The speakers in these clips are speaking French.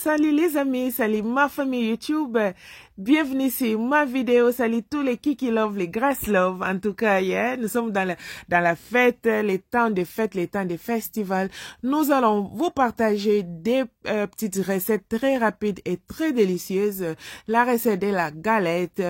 salut les amis, salut ma famille YouTube, bienvenue sur ma vidéo, salut tous les Kiki Love, les Grass Love, en tout cas, yeah, nous sommes dans la fête, les temps de fête, les temps de festival. Nous allons vous partager des petites recettes très rapides et très délicieuses, la recette de la galette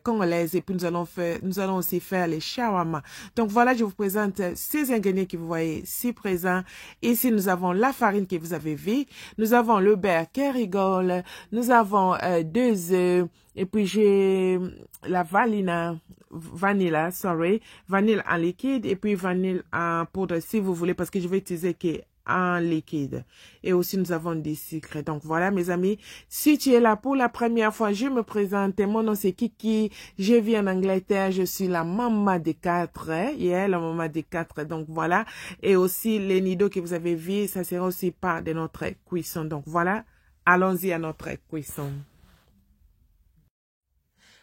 congolaise et puis nous allons aussi faire les shawarma. Donc voilà, je vous présente ces ingrédients que vous voyez si présents. Ici, nous avons la farine que vous avez vue, nous avons le beurre Kerrygold, nous avons 2 œufs, et puis j'ai la vanille en liquide, et puis vanille en poudre si vous voulez, parce que je vais utiliser que en liquide. Et aussi, nous avons des sucres. Donc, voilà, mes amis. Si tu es là pour la première fois, je me présente. Mon nom, c'est Kiki. Je vis en Angleterre. Je suis la maman des 4. Yeah, la maman des 4. Donc, voilà. Et aussi, les nidos que vous avez vus, ça sera aussi part de notre cuisson. Donc, voilà. Allons-y à notre cuisson.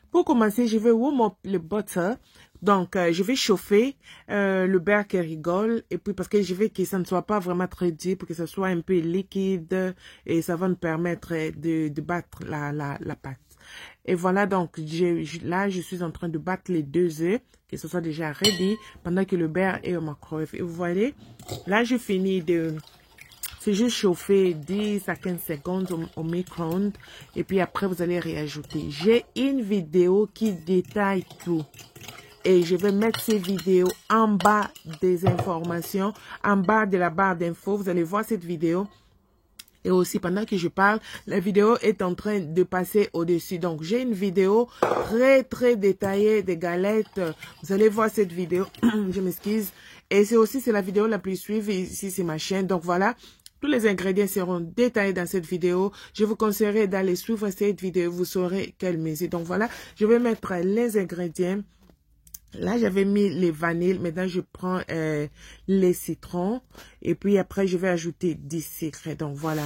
Pour commencer, je vais warm up le butter. Donc, je vais chauffer le beurre Kerrygold. Et puis, parce que je veux que ça ne soit pas vraiment très dur, pour que ce soit un peu liquide. Et ça va nous permettre de battre la pâte. Et voilà, donc, là, je suis en train de battre les 2 œufs, que ce soit déjà ready, pendant que le beurre est au microwave. Et vous voyez, là, je finis de... C'est juste chauffer 10 à 15 secondes au micro-ondes. Et puis après, vous allez réajouter. J'ai une vidéo qui détaille tout. Et je vais mettre ces vidéos en bas des informations, en bas de la barre d'infos. Vous allez voir cette vidéo. Et aussi, pendant que je parle, la vidéo est en train de passer au-dessus. Donc, j'ai une vidéo très détaillée des galettes. Vous allez voir cette vidéo. Je m'excuse. Et c'est la vidéo la plus suivie ici sur ma chaîne. Donc, voilà. Tous les ingrédients seront détaillés dans cette vidéo. Je vous conseillerais d'aller suivre cette vidéo. Vous saurez quelle mesure. Donc, voilà. Je vais mettre les ingrédients. Là, j'avais mis les vanilles. Maintenant, je prends les citrons. Et puis, après, je vais ajouter du sucre. Donc, voilà.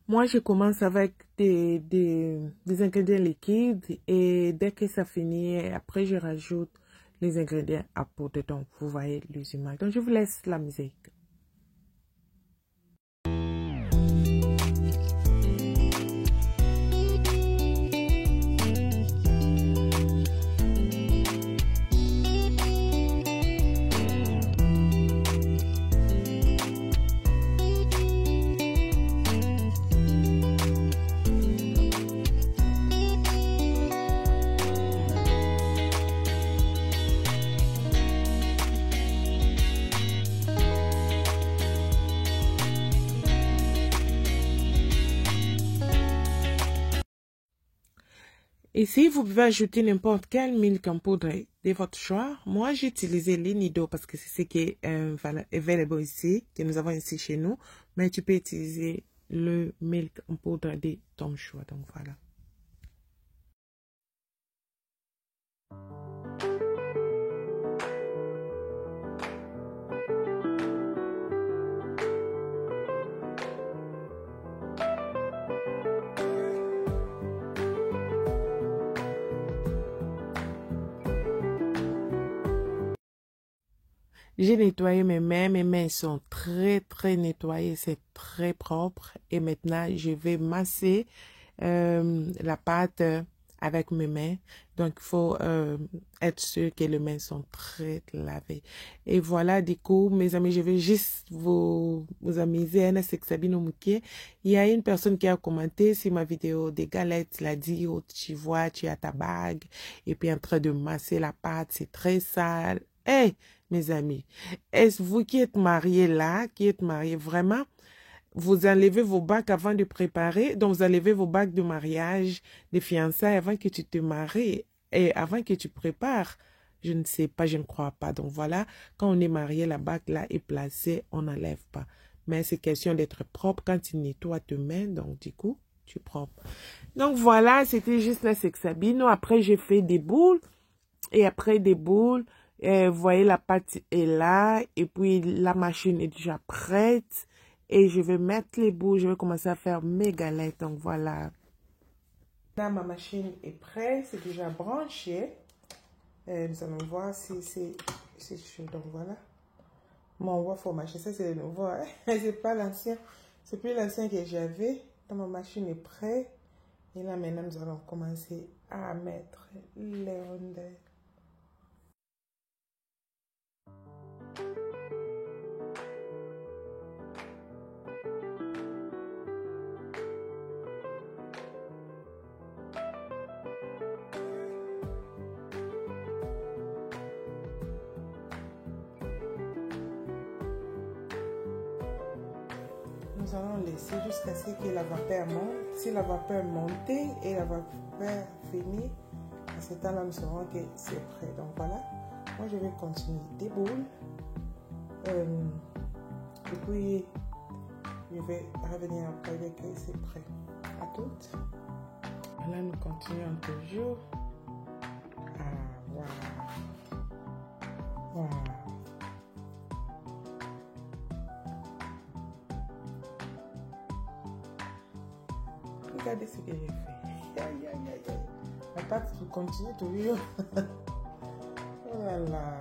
Moi, je commence avec des ingrédients liquides. Et dès que ça finit, après, je rajoute les ingrédients à poudre. Donc, vous voyez l'usine. Donc, je vous laisse la musique. Ici, vous pouvez ajouter n'importe quel milk en poudre de votre choix. Moi, j'ai utilisé les nidos parce que c'est ce qui est available ici, que nous avons ici chez nous. Mais tu peux utiliser le milk en poudre de ton choix. Donc, voilà. J'ai nettoyé mes mains sont très nettoyées, c'est très propre. Et maintenant, je vais masser la pâte avec mes mains. Donc, il faut être sûr que les mains sont très lavées. Et voilà, du coup, mes amis, je vais juste vous amuser. Il y a une personne qui a commenté sur ma vidéo des galettes. Il a dit, oh, tu vois, tu as ta bague. Et puis, en train de masser la pâte, c'est très sale. Hey, mes amis, est-ce vous qui êtes mariés là, qui êtes mariés vraiment, vous enlevez vos bagues avant de préparer, donc vous enlevez vos bagues de mariage, de fiançailles avant que tu te maries et avant que tu prépares. Je ne sais pas, je ne crois pas. Donc voilà, quand on est marié, la bague là est placée, on n'enlève pas. Mais c'est question d'être propre quand tu nettoies tes mains, donc du coup, tu es propre. Donc voilà, c'était juste la sexabino. Après, j'ai fait des boules et après des boules, vous voyez, la pâte est là et puis la machine est déjà prête. Et je vais mettre les boules, je vais commencer à faire mes galettes. Donc voilà. Là, ma machine est prête, c'est déjà branché. Nous allons voir si c'est chaud. Donc voilà. mon waffle machine. Ça, c'est le nouveau. Hein? C'est pas l'ancien. C'est plus l'ancien que j'avais. Donc, ma machine est prête. Et là, maintenant, nous allons commencer à mettre les rondelles. Nous allons laisser jusqu'à ce que la vapeur monte. Si la vapeur monte et la vapeur finit, à ce temps-là, nous saurons que c'est prêt. Donc voilà, moi je vais continuer des boules. Et puis, je vais revenir après dès que c'est prêt. À toutes. Là, nous continuons toujours. Ah, voilà. Voilà. Regardez ce que j'ai fait. Aïe, aïe, aïe, aïe. La pâte continue toujours. Oh là là.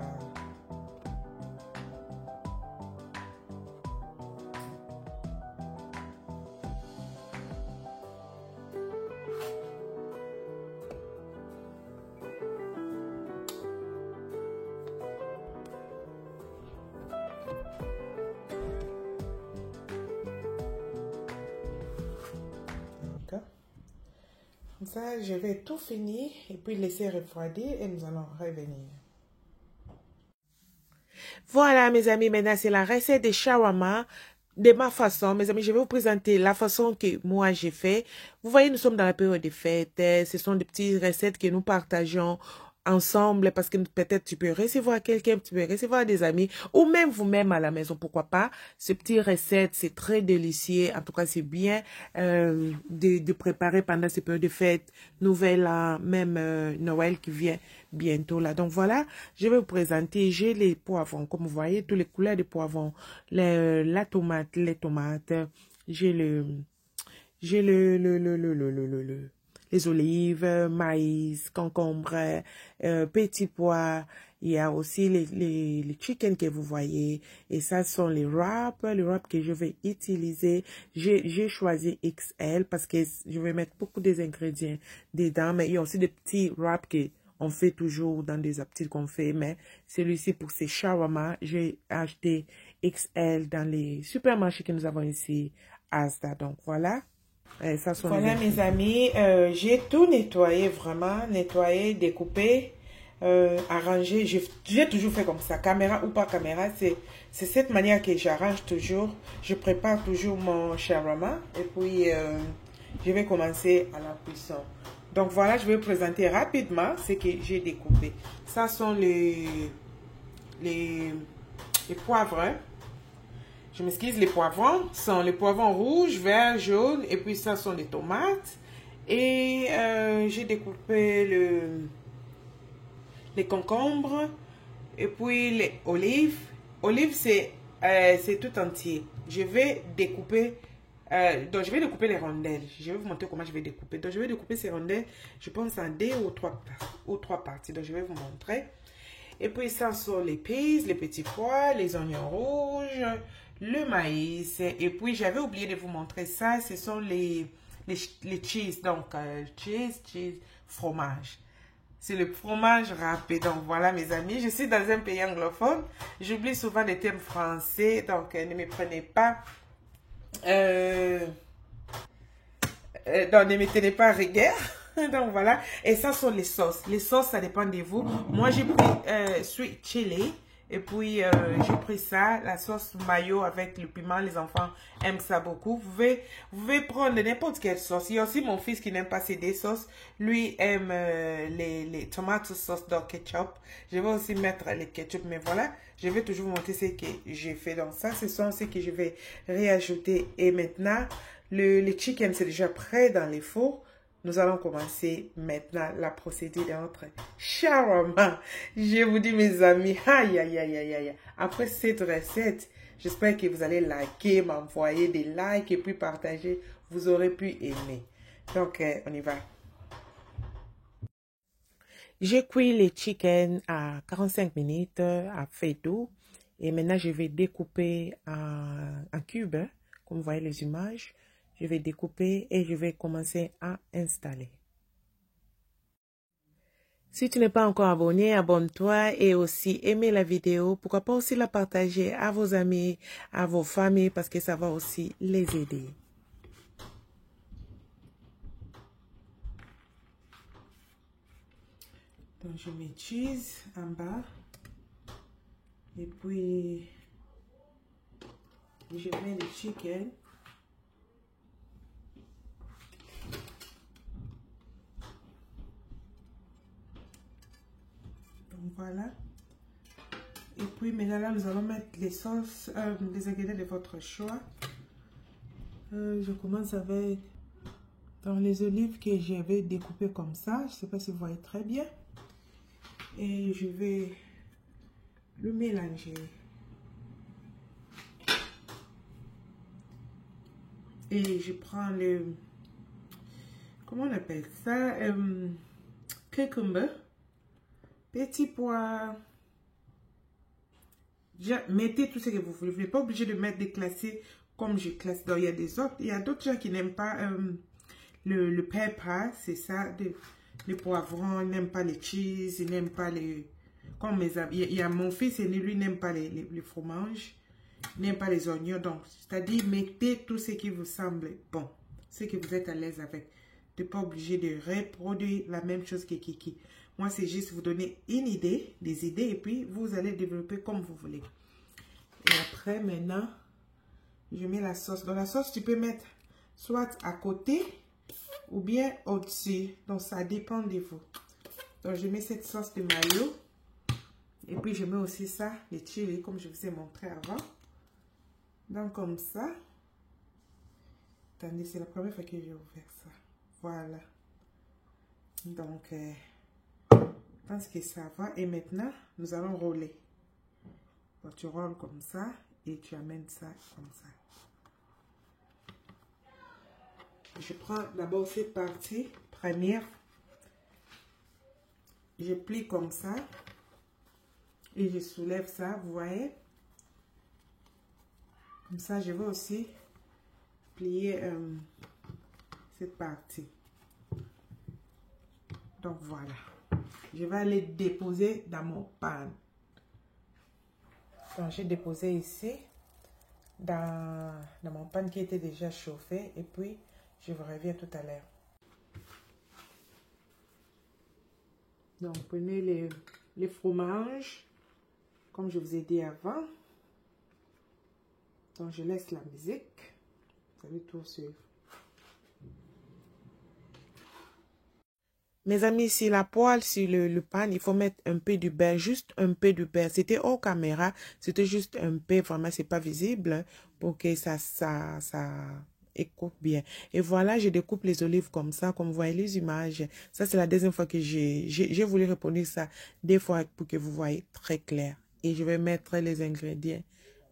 Comme ça, je vais tout finir et puis laisser refroidir et nous allons revenir. Voilà, mes amis, maintenant c'est la recette de shawarma de ma façon. Mes amis, je vais vous présenter la façon que moi j'ai fait. Vous voyez, nous sommes dans la période des fêtes. Ce sont des petites recettes que nous partageons ensemble parce que peut-être tu peux recevoir quelqu'un, tu peux recevoir des amis ou même vous-même à la maison, pourquoi pas. Ces petites recettes, c'est très délicieux. En tout cas, c'est bien de préparer pendant ces périodes de fêtes, Nouvelle An, même Noël qui vient bientôt là. Donc voilà, je vais vous présenter, j'ai les poivrons, comme vous voyez, toutes les couleurs de poivrons, la tomate, les tomates, j'ai les olives, maïs, concombre, petits pois. Il y a aussi les chicken que vous voyez. Et ça sont les wraps que je vais utiliser. J'ai choisi XL parce que je vais mettre beaucoup des ingrédients dedans. Mais il y a aussi des petits wraps que on fait toujours dans des appetits qu'on fait. Mais celui-ci pour ces shawarma, j'ai acheté XL dans les supermarchés que nous avons ici à Asda. Donc voilà. Ça voilà mes amis, j'ai tout nettoyé, vraiment nettoyé, découpé, arrangé. J'ai toujours fait comme ça, caméra ou pas caméra, c'est cette manière que j'arrange toujours. Je prépare toujours mon shawarma et puis je vais commencer à la cuisson. Donc voilà, je vais vous présenter rapidement ce que j'ai découpé. Ça sont les poivres. Hein. Je m'excuse, les poivrons sont les poivrons rouges, verts, jaunes, et puis ça sont les tomates. Et j'ai découpé les concombres, et puis les olives. Olives, c'est tout entier. Je vais découper, donc je vais découper les rondelles. Je vais vous montrer comment je vais découper. Donc je vais découper ces rondelles, je pense en 2 ou 3 parties. Donc je vais vous montrer. Et puis ça sont les peas, les petits pois, les oignons rouges, le maïs. Et puis j'avais oublié de vous montrer ça. Ce sont les cheese. Donc cheese, fromage. C'est le fromage râpé. Donc voilà mes amis. Je suis dans un pays anglophone. J'oublie souvent les termes français. Donc ne me prenez pas. Donc ne me tenez pas à rigueur. Donc voilà, et ça sont les sauces. Les sauces, ça dépend de vous. Moi, j'ai pris sweet chili. Et puis, j'ai pris ça, la sauce mayo avec le piment. Les enfants aiment ça beaucoup. Vous pouvez prendre n'importe quelle sauce. Il y a aussi mon fils qui n'aime pas ces deux sauces. Lui aime les tomates sauce dans ketchup. Je vais aussi mettre les ketchup. Mais voilà, je vais toujours vous montrer ce que j'ai fait. Donc ça, ce sont ce que je vais réajouter. Et maintenant, le chicken, c'est déjà prêt dans les fours. Nous allons commencer maintenant la procédure de notre shawarma. Je vous dis mes amis, aïe aïe aïe aïe aïe. Après cette recette, j'espère que vous allez liker, m'envoyer des likes et puis partager. Vous aurez pu aimer. Donc, on y va. J'ai cuit les chicken à 45 minutes à feu doux. Et maintenant, je vais découper en cubes, hein, comme vous voyez les images. Je vais découper et je vais commencer à installer. Si tu n'es pas encore abonné, abonne-toi et aussi aimez la vidéo. Pourquoi pas aussi la partager à vos amis, à vos familles, parce que ça va aussi les aider. Donc, je mets cheese en bas. Et puis, je mets le chicken. Donc, voilà. Et puis, maintenant, là, nous allons mettre les sauces, les ingrédients de votre choix. Je commence avec dans les olives que j'avais découpées comme ça. Je ne sais pas si vous voyez très bien. Et je vais le mélanger. Et je prends le... Comment on appelle ça? Cucumber. Petit pois. Mettez tout ce que vous voulez. Vous n'êtes pas obligé de mettre des classés comme je classe. Donc, il y a d'autres gens qui n'aiment pas le pepper. C'est ça. Les poivrons. Ils n'aiment pas les cheese. Ils n'aiment pas les... Comme mes amis. Il y a mon fils et lui n'aime pas les fromages. Il n'aime pas les oignons. Donc, c'est-à-dire, mettez tout ce qui vous semble bon. Ce que vous êtes à l'aise avec. Vous n'êtes pas obligé de reproduire la même chose que Kiki. Moi, c'est juste vous donner une idée, des idées, et puis vous allez développer comme vous voulez. Et après, maintenant, je mets la sauce. Dans la sauce, tu peux mettre soit à côté ou bien au-dessus. Donc, ça dépend de vous. Donc, je mets cette sauce de mayo. Et puis, je mets aussi ça, les chili, comme je vous ai montré avant. Donc, comme ça. Attendez, c'est la première fois que j'ai ouvert ça. Voilà. Donc, je pense que ça va. Et maintenant, nous allons rouler. Donc, tu roules comme ça et tu amènes ça comme ça. Je prends d'abord cette partie première. Je plie comme ça. Et je soulève ça, vous voyez. Comme ça, je vais aussi plier cette partie. Donc, voilà. Je vais aller déposer dans mon pan. Donc, j'ai déposé ici dans mon pan qui était déjà chauffé. Et puis, je vous reviens tout à l'heure. Donc, prenez les fromages, comme je vous ai dit avant. Donc, je laisse la musique. Vous allez tout suivre. Mes amis, sur la poêle, sur le pan, il faut mettre un peu de beurre, juste un peu de beurre. C'était hors caméra, c'était juste un peu, vraiment, c'est pas visible pour que ça écoute bien. Et voilà, je découpe les olives comme ça, comme vous voyez les images. Ça, c'est la deuxième fois que j'ai voulu reproduire ça, des fois pour que vous voyez très clair. Et je vais mettre les ingrédients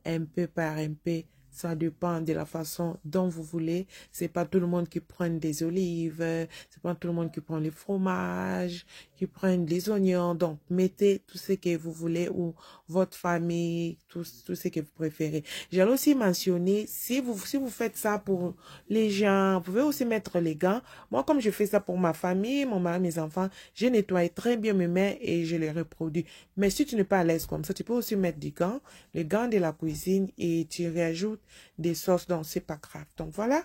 un peu par un peu. Ça dépend de la façon dont vous voulez. C'est pas tout le monde qui prend des olives. C'est pas tout le monde qui prend les fromages, qui prend les oignons. Donc, mettez tout ce que vous voulez ou votre famille, tout ce que vous préférez. J'allais aussi mentionner, si vous faites ça pour les gens, vous pouvez aussi mettre les gants. Moi, comme je fais ça pour ma famille, mon mari, mes enfants, je nettoie très bien mes mains et je les reproduis. Mais si tu n'es pas à l'aise comme ça, tu peux aussi mettre des gants, les gants de la cuisine et tu rajoutes des sauces, donc c'est pas grave. Donc voilà,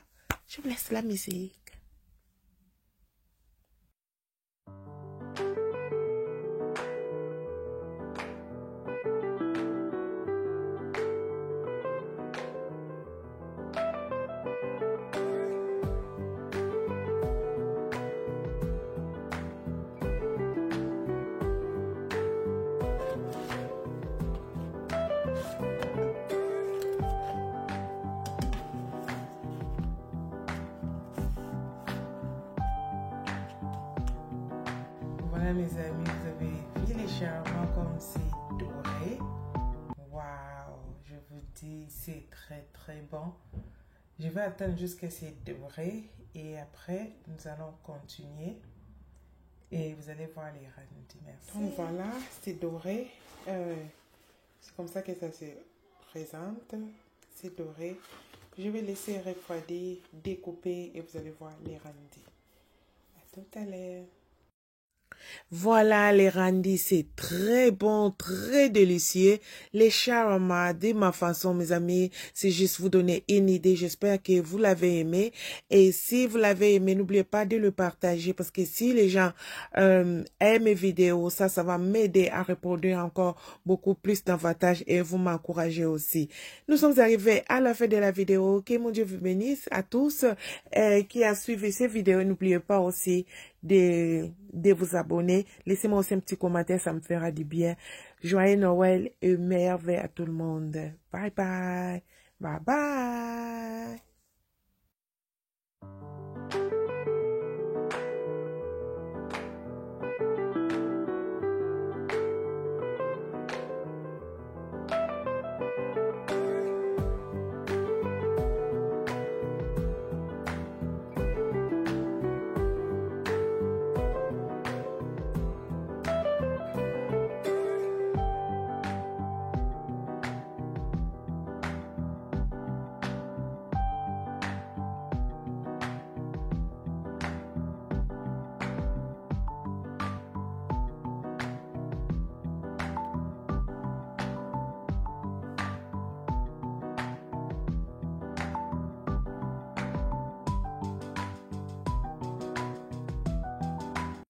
je vous laisse la musique. Voilà mes amis, vous avez vu les charmants comme c'est doré. Waouh, je vous dis, c'est très bon. Je vais attendre jusqu'à ce c'est doré et après nous allons continuer et vous allez voir les rendus. Merci. Donc voilà, c'est doré. C'est comme ça que ça se présente. C'est doré. Je vais laisser refroidir, découper et vous allez voir les rendis. À tout à l'heure. Voilà les rendis, c'est très bon, très délicieux. Les shawarma, de ma façon, mes amis, c'est juste vous donner une idée. J'espère que vous l'avez aimé. Et si vous l'avez aimé, n'oubliez pas de le partager parce que si les gens aiment mes vidéos, ça va m'aider à reproduire encore beaucoup plus d'avantages et vous m'encouragez aussi. Nous sommes arrivés à la fin de la vidéo. Que mon Dieu vous bénisse à tous qui a suivi ces vidéos. N'oubliez pas aussi de vous abonner. Laissez-moi aussi un petit commentaire, ça me fera du bien. Joyeux Noël et merveille à tout le monde. Bye bye. Bye bye.